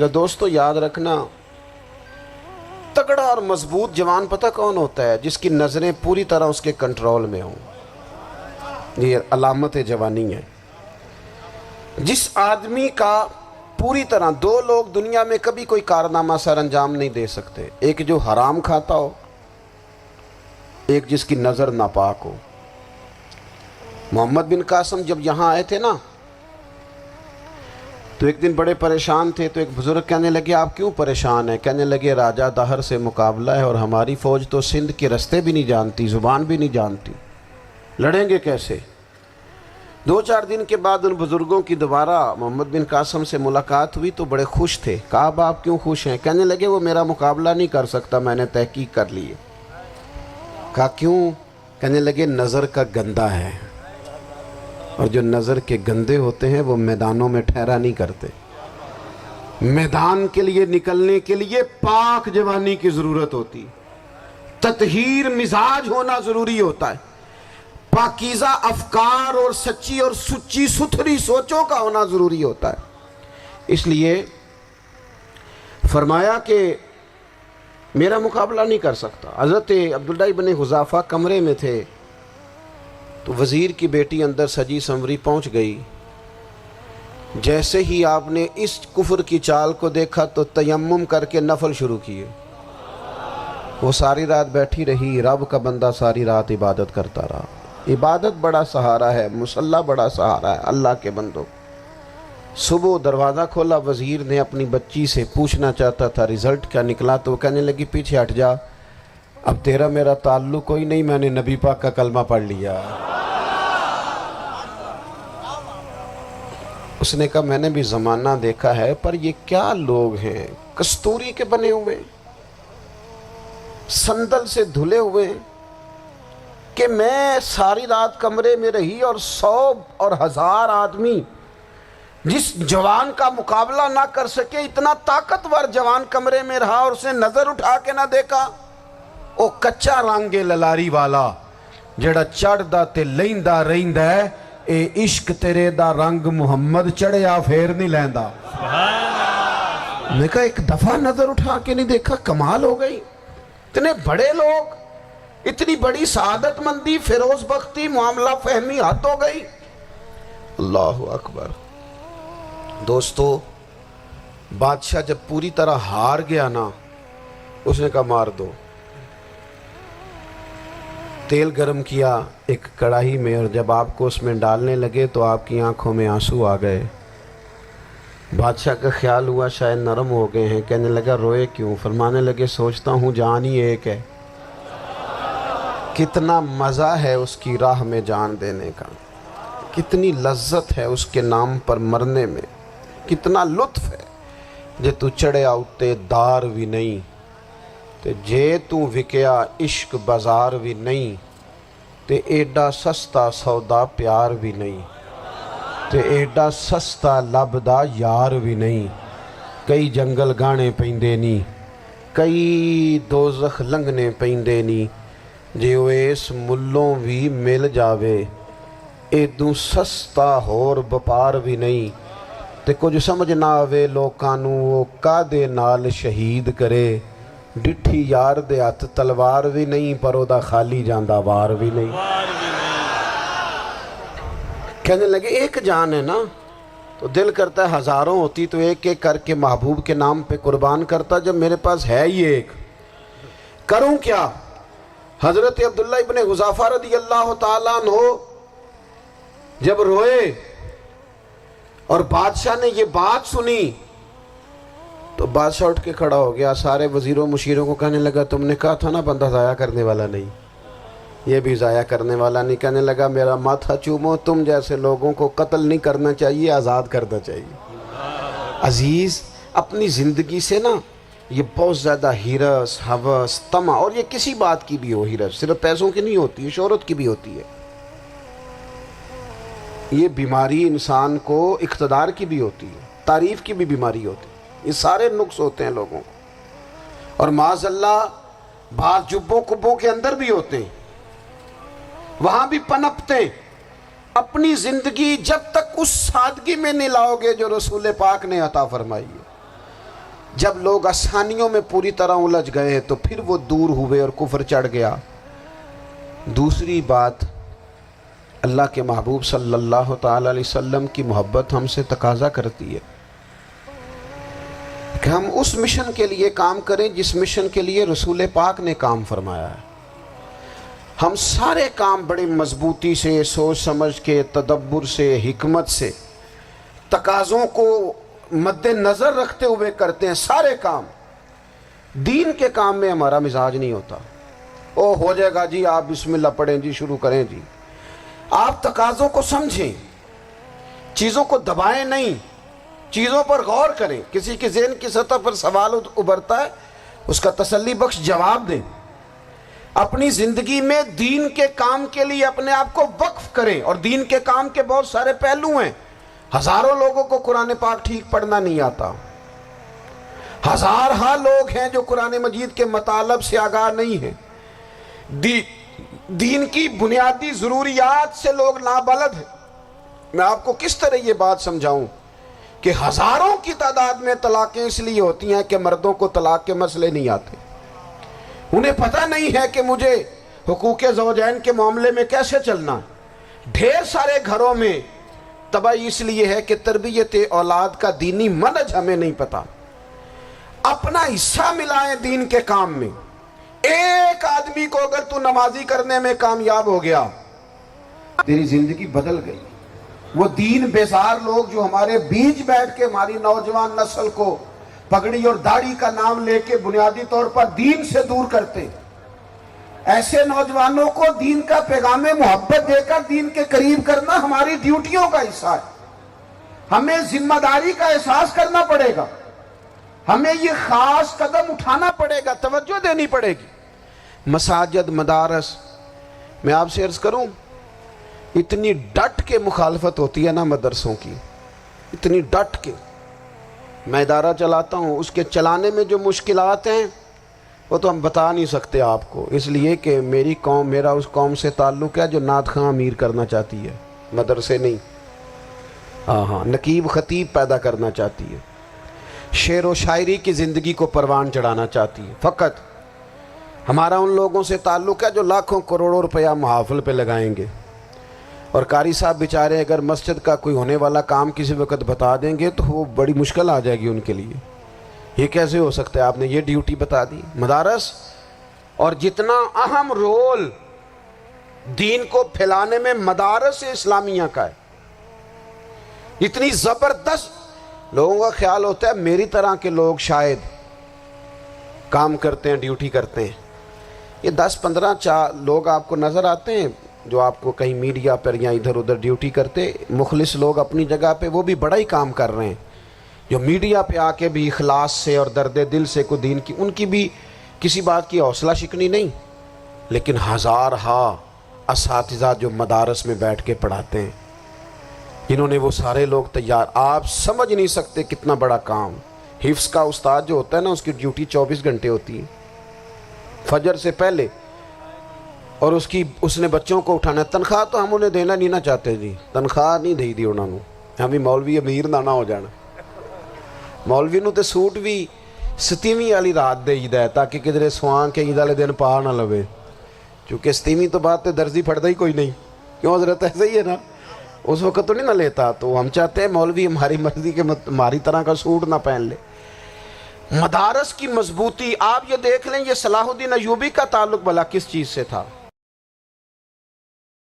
دوستو یاد رکھنا، تگڑا اور مضبوط جوان پتہ کون ہوتا ہے؟ جس کی نظریں پوری طرح اس کے کنٹرول میں ہوں۔ یہ علامت جوانی ہے۔ جس آدمی کا پوری طرح دو لوگ دنیا میں کبھی کوئی کارنامہ سر انجام نہیں دے سکتے، ایک جو حرام کھاتا ہو، ایک جس کی نظر ناپاک ہو۔ محمد بن قاسم جب یہاں آئے تھے نا تو ایک دن بڑے پریشان تھے، تو ایک بزرگ کہنے لگے آپ کیوں پریشان ہیں؟ کہنے لگے راجہ دہر سے مقابلہ ہے اور ہماری فوج تو سندھ کے رستے بھی نہیں جانتی، زبان بھی نہیں جانتی، لڑیں گے کیسے؟ دو چار دن کے بعد ان بزرگوں کی دوبارہ محمد بن قاسم سے ملاقات ہوئی تو بڑے خوش تھے۔ کہا اب آپ کیوں خوش ہیں؟ کہنے لگے وہ میرا مقابلہ نہیں کر سکتا، میں نے تحقیق کر لی ہے۔ کہا کیوں؟ کہنے لگے نظر کا گندہ ہے، اور جو نظر کے گندے ہوتے ہیں وہ میدانوں میں ٹھہرا نہیں کرتے۔ میدان کے لیے نکلنے کے لیے پاک جوانی کی ضرورت ہوتی، تطہیر مزاج ہونا ضروری ہوتا ہے، پاکیزہ افکار اور سچی اور سچی ستھری سوچوں کا ہونا ضروری ہوتا ہے۔ اس لیے فرمایا کہ میرا مقابلہ نہیں کر سکتا۔ حضرت عبداللہ ابن حذافہ کمرے میں تھے تو وزیر کی بیٹی اندر سجی سنوری پہنچ گئی۔ جیسے ہی آپ نے اس کفر کی چال کو دیکھا تو تیمم کر کے نفل شروع کیے۔ وہ ساری رات بیٹھی رہی، رب کا بندہ ساری رات عبادت کرتا رہا۔ عبادت بڑا سہارا ہے، مصلی بڑا سہارا ہے اللہ کے بندوں۔ صبح دروازہ کھولا، وزیر نے اپنی بچی سے پوچھنا چاہتا تھا رزلٹ کیا نکلا، تو وہ کہنے لگی پیچھے ہٹ جا، اب تیرا میرا تعلق کوئی نہیں، میں نے نبی پاک کا کلمہ پڑھ لیا۔ اس نے کہا میں نے بھی زمانہ دیکھا ہے، پر یہ کیا لوگ ہیں، کستوری کے بنے ہوئے، سندل سے دھلے ہوئے، کہ میں ساری رات کمرے میں رہی اور 100 اور 1000 آدمی جس جوان کا مقابلہ نہ کر سکے، اتنا طاقتور جوان کمرے میں رہا اور اس نے نظر اٹھا کے نہ دیکھا۔ او کچا رنگے للاری والا جڑا چڑھدا تے لیندا رہندا ہے، اے عشق تیرے دا رنگ محمد چڑھیا پھر نہیں لیندا۔ میں کہا ایک دفعہ نظر اٹھا کے نہیں دیکھا، کمال ہو گئی۔ اتنے بڑے لوگ، اتنی بڑی سعادت مندی، فیروز بختی، معاملہ فہمی حد ہو گئی۔ اللہ اکبر۔ دوستو بادشاہ جب پوری طرح ہار گیا نا، اس نے کہا مار دو۔ تیل گرم کیا ایک کڑاہی میں، اور جب آپ کو اس میں ڈالنے لگے تو آپ کی آنکھوں میں آنسو آ گئے۔ بادشاہ کا خیال ہوا شاید نرم ہو گئے ہیں، کہنے لگا روئے کیوں؟ فرمانے لگے سوچتا ہوں جان ہی ایک ہے، کتنا مزہ ہے اس کی راہ میں جان دینے کا، کتنی لذت ہے اس کے نام پر مرنے میں، کتنا لطف ہے۔ جے تو چڑھیا اتے دار بھی نہیں، تے جے تو وکیا عشق بازار بھی نہیں، تے ایڈا سستا سودا پیار بھی نہیں، تے ایڈا سستا لبدا یار بھی نہیں۔ کئی جنگل گانے پیندے نہیں، کئی دوزخ لنگنے پیندے نہیں، جے وہ اس ملوں بھی مل جاوے، ایدوں سستا ہور بپار بھی نہیں۔ تے کچھ سمجھ نہ آوے لوکانوں وہ کادے نال شہید کرے، ڈٹھی یار دے ہاتھ تلوار بھی نہیں، پر او دا خالی جاندہ وار بھی نہیں۔ کہنے لگے ایک جان ہے نا، تو دل کرتا ہے ہزاروں ہوتی تو ایک ایک کر کے محبوب کے نام پہ قربان کرتا، جب میرے پاس ہے ہی ایک، کروں کیا؟ حضرت عبداللہ ابن حذافہ رضی اللہ تعالیٰ عنہ جب روئے اور بادشاہ نے یہ بات سنی تو بادشاہ اٹھ کے کھڑا ہو گیا، سارے وزیروں مشیروں کو کہنے لگا تم نے کہا تھا نا بندہ ضائع کرنے والا نہیں، یہ بھی ضائع کرنے والا نہیں۔ کہنے لگا میرا ماتھا چومو، تم جیسے لوگوں کو قتل نہیں کرنا چاہیے، آزاد کرنا چاہیے۔ عزیز اپنی زندگی سے نا یہ بہت زیادہ ہرس، ہوس، طمع، اور یہ کسی بات کی بھی ہو، ہرس صرف پیسوں کی نہیں ہوتی ہے، شہرت کی بھی ہوتی ہے، یہ بیماری انسان کو اقتدار کی بھی ہوتی ہے، تعریف کی بھی بیماری ہوتی ہے، یہ سارے نقص ہوتے ہیں لوگوں کو، اور معاذ اللہ بعض جبوں کبوں کے اندر بھی ہوتے ہیں، وہاں بھی پنپتے ہیں۔ اپنی زندگی جب تک اس سادگی میں نہیں لاؤ گے جو رسول پاک نے عطا فرمائی ہے، جب لوگ آسانیوں میں پوری طرح الجھ گئے تو پھر وہ دور ہوئے اور کفر چڑھ گیا۔ دوسری بات، اللہ کے محبوب صلی اللہ تعالی علیہ وسلم کی محبت ہم سے تقاضا کرتی ہے کہ ہم اس مشن کے لیے کام کریں جس مشن کے لیے رسول پاک نے کام فرمایا ہے۔ ہم سارے کام بڑے مضبوطی سے، سوچ سمجھ کے، تدبر سے، حکمت سے، تقاضوں کو مد نظر رکھتے ہوئے کرتے ہیں سارے کام۔ دین کے کام میں ہمارا مزاج نہیں ہوتا، او ہو جائے گا جی، آپ بسم اللہ پڑھیں جی، شروع کریں جی۔ آپ تقاضوں کو سمجھیں، چیزوں کو دبائیں نہیں، چیزوں پر غور کریں۔ کسی کے ذہن کی سطح پر سوال ابھرتا ہے، اس کا تسلی بخش جواب دیں۔ اپنی زندگی میں دین کے کام کے لیے اپنے آپ کو وقف کریں، اور دین کے کام کے بہت سارے پہلو ہیں۔ ہزاروں لوگوں کو قرآن پاک ٹھیک پڑھنا نہیں آتا، ہزارہا لوگ ہیں جو قرآن مجید کے مطالب سے آگاہ نہیں ہیں، دین کی بنیادی ضروریات سے لوگ نابلد ہیں۔ میں آپ کو کس طرح یہ بات سمجھاؤں کہ ہزاروں کی تعداد میں طلاقیں اس لیے ہوتی ہیں کہ مردوں کو طلاق کے مسئلے نہیں آتے، انہیں پتہ نہیں ہے کہ مجھے حقوق زوجین کے معاملے میں کیسے چلنا ہے۔ ڈھیر سارے گھروں میں تباہی اس لیے ہے کہ تربیت اولاد کا دینی منہج ہمیں نہیں پتا۔ اپنا حصہ ملائیں دین کے کام میں۔ ایک آدمی کو اگر تو نمازی کرنے میں کامیاب ہو گیا، تیری زندگی بدل گئی۔ وہ دین بیزار لوگ جو ہمارے بیچ بیٹھ کے ہماری نوجوان نسل کو پگڑی اور داڑھی کا نام لے کے بنیادی طور پر دین سے دور کرتے، ایسے نوجوانوں کو دین کا پیغام محبت دے کر دین کے قریب کرنا ہماری ڈیوٹیوں کا حصہ ہے۔ ہمیں ذمہ داری کا احساس کرنا پڑے گا، ہمیں یہ خاص قدم اٹھانا پڑے گا، توجہ دینی پڑے گی۔ مساجد، مدارس، میں آپ سے عرض کروں، اتنی ڈٹ کے مخالفت ہوتی ہے نا مدرسوں کی، اتنی ڈٹ کے۔ میں ادارہ چلاتا ہوں، اس کے چلانے میں جو مشکلات ہیں وہ تو ہم بتا نہیں سکتے آپ کو، اس لیے کہ میری قوم، میرا اس قوم سے تعلق ہے جو نعت خواں امیر کرنا چاہتی ہے، مدرسے نہیں۔ ہاں، نقیب خطیب پیدا کرنا چاہتی ہے، شعر و شاعری کی زندگی کو پروان چڑھانا چاہتی ہے۔ فقط ہمارا ان لوگوں سے تعلق ہے جو لاکھوں کروڑوں روپیہ محافل پہ لگائیں گے، اور قاری صاحب بیچارے اگر مسجد کا کوئی ہونے والا کام کسی وقت بتا دیں گے تو وہ بڑی مشکل آ جائے گی ان کے لیے۔ یہ کیسے ہو سکتا ہے، آپ نے یہ ڈیوٹی بتا دی؟ مدارس، اور جتنا اہم رول دین کو پھیلانے میں مدارس اسلامیہ کا ہے، اتنی زبردست، لوگوں کا خیال ہوتا ہے میری طرح کے لوگ شاید کام کرتے ہیں، ڈیوٹی کرتے ہیں۔ یہ 10-15 لوگ آپ کو نظر آتے ہیں جو آپ کو کہیں میڈیا پر یا ادھر ادھر ڈیوٹی کرتے، مخلص لوگ اپنی جگہ پہ، وہ بھی بڑا ہی کام کر رہے ہیں، جو میڈیا پہ آ کے بھی اخلاص سے اور درد دل سے کو دین کی، ان کی بھی کسی بات کی حوصلہ شکنی نہیں، لیکن ہزارہا اساتذہ جو مدارس میں بیٹھ کے پڑھاتے ہیں، جنہوں نے وہ سارے لوگ تیار، آپ سمجھ نہیں سکتے کتنا بڑا کام۔ حفظ کا استاد جو ہوتا ہے نا، اس کی ڈیوٹی 24 گھنٹے ہوتی ہے، فجر سے پہلے، اور اس نے بچوں کو اٹھانا ہے۔ تنخواہ تو ہم انہیں دینا نہیں نہ چاہتے جی، تنخواہ نہیں دی انہوں نے، ہمیں مولوی امیر نہ ہو جانا، مولوی نو تے سوٹ بھی 27ویں والی رات دے ہے تاکہ کدھر سوان کے عید والے دن پا نہ لوے، چونکہ 27ویں تو بعد تے درزی پھڑتا ہی کوئی نہیں، کیوں حضرت؟ ایسا ہی ہے نا، اس وقت تو نہیں نہ لیتا، تو ہم چاہتے ہیں مولوی ہماری مرضی کے ہماری طرح کا سوٹ نہ پہن لے۔ مدارس کی مضبوطی، آپ یہ دیکھ لیں، یہ صلاح الدین ایوبی کا تعلق بھلا کس چیز سے تھا؟